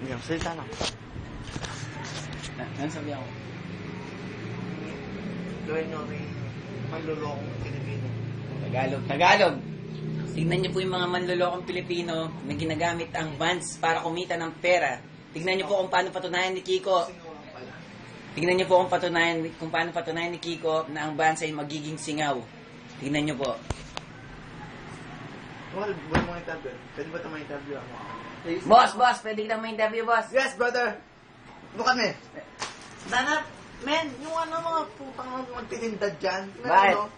Yung salita lang. Ano sabi ako? Gawin nyo rin manlulokong Pilipino. Tagalog. Tignan niyo po yung mga manlolokong Pilipino na ginagamit ang Vans para kumita ng pera. Tignan niyo po kung paano patunayan ni Kiko. Tignan niyo po kung paano patunayan ni Kiko na ang Vans ay magiging singaw. Tignan niyo po. Well, buwan mo interview. Pwede ba ito ma-interview ako? Boss, pwede kita ma-interview, boss. Yes, brother! Ano kami? Sana, men, yung ano mga putang magtitinda dyan. Bakit? Ano?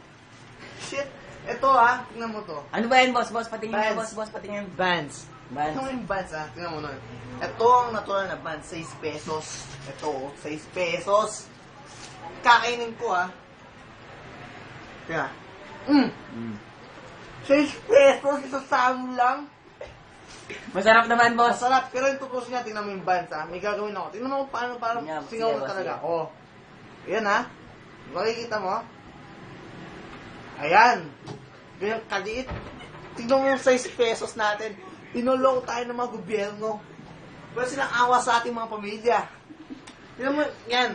Shit! Ito ha, tingnan mo to. Ano ba yan, boss? Patingin mo, Vans. boss, patingin. Vans. Vans. Ito yung Vans ha, tingnan mo nun. Ito ang natural na Vans, 6 pesos. Ito, 6 pesos. Kakainin ko ha. Tingnan. 6 pesos, isasama lang. Masarap naman, boss. Masarap, pero yung tutusin niya, tingnan mo yung Vans ha. May gagawin ako. Tingnan mo kung paano Yeah, singaw sige, na talaga. sige. Oh. Ayan ha. Makikita mo. Ayan. Ganyan kaliit. Tingnan mo yung 6 pesos natin. Pinulong tayo ng mga gobyerno. Wala silang awa sa ating mga pamilya. Tingnan mo, yan.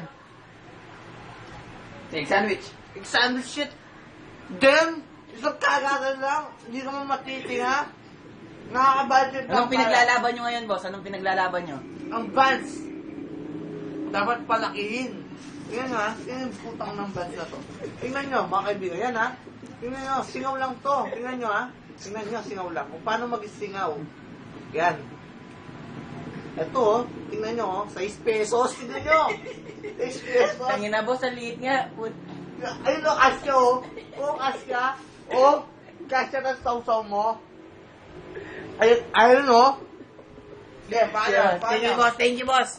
Egg sandwich. Sandwich shit. Then, isang kagatan lang. Hindi naman matitinga. Nakaka-budget lang. Anong pinaglalaban nyo ngayon, boss? Anong pinaglalaban nyo? Ang Vans. Dapat palakihin. Yan ha. Yan yung putang ng Vans na to. Tingnan nyo, mga kaibigan. Yan ha. Tingnan nyo, singaw lang to. Tingnan nyo ha. Tingnan nyo, singaw lang. Kung paano mag-singaw. Yan. Ito oh. Tingnan nyo oh. 6 pesos. Tingnan nyo. 6 pesos. Tangin na, boss. Ang liit nga. Ayun o, kasya oh. Oh, kasya. Oh, kasya na sausaw mo. Ayun oh. Yeah, paano? Thank you, boss. Thank you, boss.